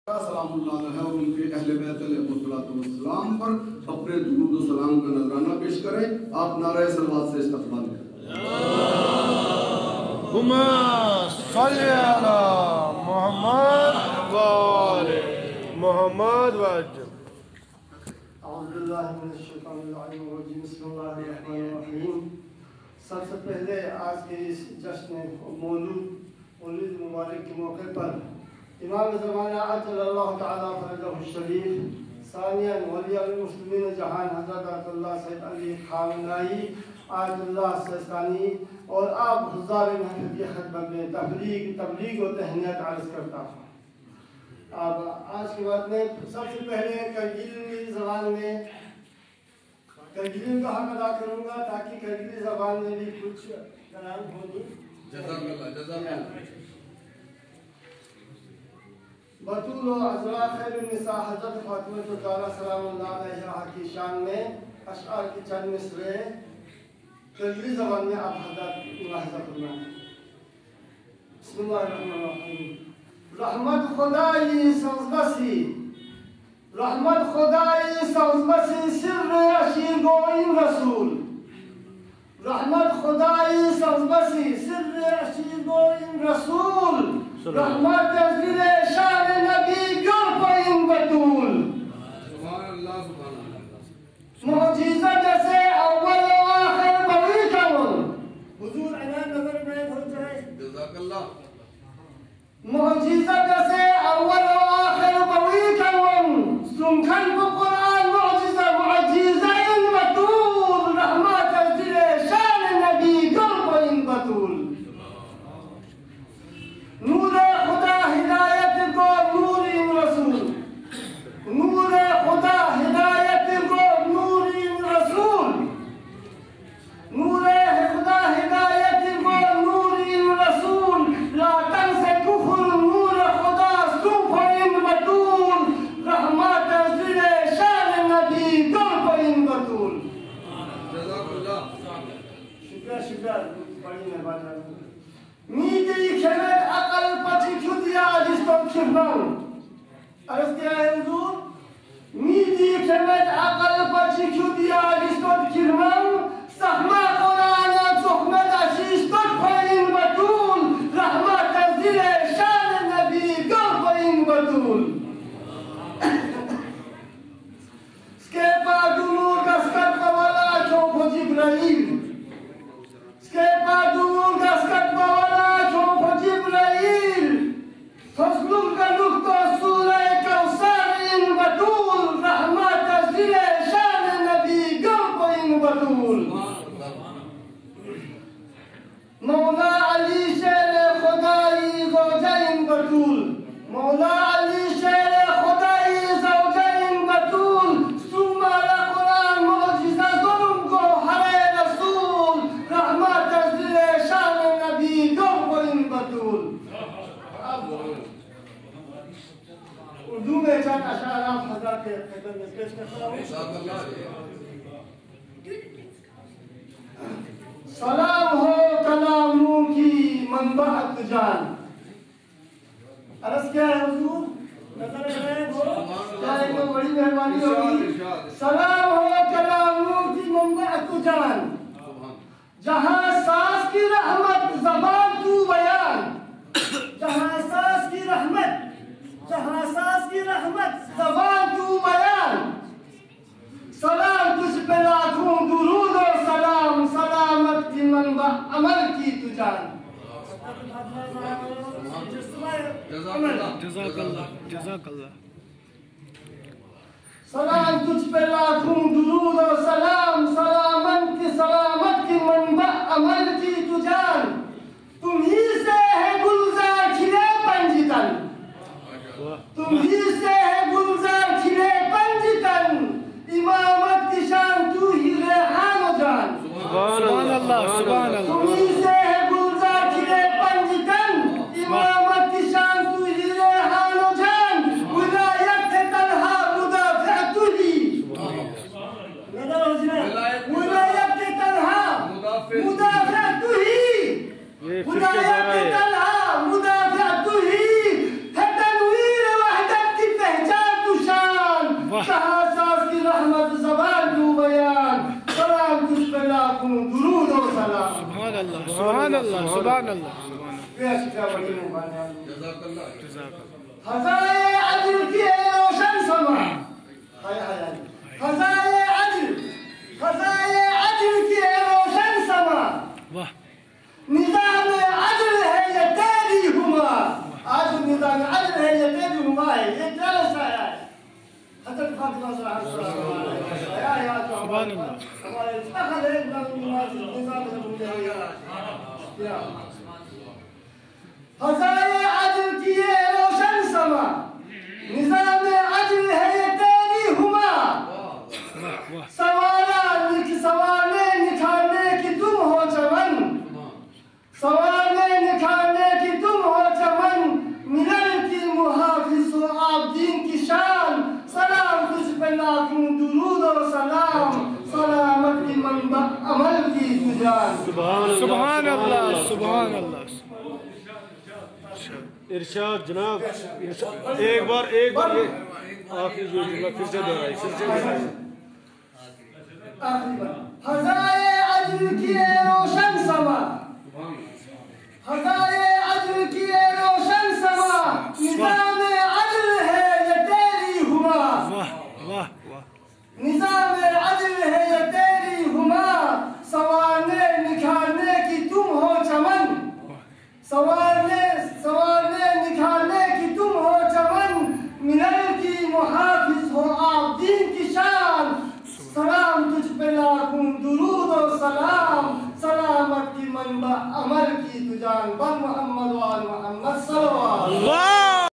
سلام اللہ علیہ اور ان کے اہل بیت علیہ السلام پر اپنے درود و سلام کا نذرانہ پیش کریں. آپ نعرہ صلوات سے استقبال کریں. اللہم صلی علی محمد و آل محمد وسلم. اعوذ باللہ من الشیطان الرجیم. بسم اللہ الرحمن الرحیم. سب سے پہلے آج کے اس جشن مولود مبارک کے موقع پر امام زمانہ عجل اللہ تعالیٰ فرجہ الشریف ثانیاً ولی المسلمین جہان حضرت آیت اللہ سید علی خامنائی آیت اللہ سیستانی اور آپ حضار محمد کی خدمت میں تبلیغ و تہنیت عرض کرتا ہوں. اب آج کے بعد میں سب سے پہلے کرگیلی زبان میں کرگیلی کا حق ادا کروں گا تاکہ کرگیلی زبان میں بھی کچھ کلام ہونی. جزاک اللہ. بطول و عذرا خیر النساء حضرت فاطمہ الزہرا سلام اللہ علیہا کی شان میں اشعار کی چند مصرے کرگیلی زبان میں آپ حضرت ملاحظہ فرمائیں. بسم اللہ الرحمن الرحیم. رحمت خدایی سوزبسی رحمت خدایی سوزبسی سر اشیر گوئین رسول رحمت خدایی سوزبسی سر اشیر گوئین رسول رحمت دل شان نبی گر پائیں بطول. سبحان اللہ سبحان اللہ. معجزہ جیسے اول و آخر بڑی کون حضور عنان نظر میں ہو جائے. جزاک اللہ. معجزہ جیسے اول و آخر بڑی کون سنکھن کو قرآن معجزہ معجزہ ان بطول رحمت دل شان نبی گر پائیں بطول. نور خدا ہدایت کو نور ان رسول نور خدا ہدایت کو نور ان رسول نور خدا ہدایت کو نور ان رسول لا تنس کفر نور خدا صوف ان بطول رحمت دل شان نبی گل ان بطول. جزاک اللہ. شکریہ بڑی مہربانی. میدی کھلت عقل پچی کھدیا جس کو کھرناؤں عرض کیا ہے حضور. میدی کھلت عقل پچی کھدیا جس کو کھرناؤں سخمہ قرآن سخمت عشیش تک پھائن بطول رحمت دل شان نبی گر پھائن بطول. سکیپا دنور کسکت قوالا چوکو جبرائیل سکیپا دنور کسکت قوالا چوکو جبرائیل فضلوں کا نقطہ سورہ کوثر ان بطول رحمت دل شان نبی گر پائن بطول. مولا علی شیر خدای زوجین بطول مولا علی شیر خدای زوجین بطول سومال قرآن معجزہ ظلم کو ہرے رسول رحمت دل شان نبی گر پائن بطول. اردو میں چند اشعار آپ حضرات کے خدمت میں پیش کرتا ہوں. جزاک اللہ. سلام ہو کلاموں کی منبعت جان. عرض کیا ہے حضور نظر میں ہو کیا ایک بڑی مہربانی ہوگی. سلام ہو کلاموں کی منبعت جان جہاں ساز کی رحمت زبان تو بیان جہاں ساز کی رحمت زبان تو بیان. سلام تجھ پہ لاکھوں درود و سلام سلامت کی منبع عمل کی تو جان. جزاک اللہ. جزاک اللہ. سلام تجھ پہ لاکھوں درود و سلام سلامت کی منبع عمل کی تو جان. تمہیں سے ہے گلزار کھلے پنجتن تمہیں سے ہے گلزار کھلے پنجتن امامت کی شان تو ہی ریحان و جان. سبحان اللہ. سبحان اللہ. تمہیں سے ہے گلزار کھلے پنجتن امامت کی شان تو ہی ریحان و جان. ولایت تنہا مدافع تو ہی ولایت تنہا مدافع تو ہی ولایت تنہا مدافع تو ہی ہے تنویر وحدت کی سبحان اللہ سبحان اللہ خزائے عدل کی روشن سما خزائے عدل کی روشن سما نظام عدل ہے یہ تیری ہما آج نظام عدل ہے یہ تیری ہما ہے یہ کیا سایہ ہے حضرت فاطمہ صلی اللہ علیہ وسلم سبحان اللہ ہمارے فخر ہے نظام خزائے عدل کی روشن سما نظام عدل ہے یہ تیری ہما سوالے نکھارنے کی تم ہو چمن سوالے نکھارنے کی تم ہو چمن ملل کی محافظ و عابدین کی شان سلام تجھ پہ لاکھوں درود و سلام سلامت کی منبع عمل کی تجان سبحان اللہ سبحان اللہ ارشاد جناب ایک بار آخری جو جملہ پھر سے دہرائی خزائے عدل کی روشن سما خزائے عدل کی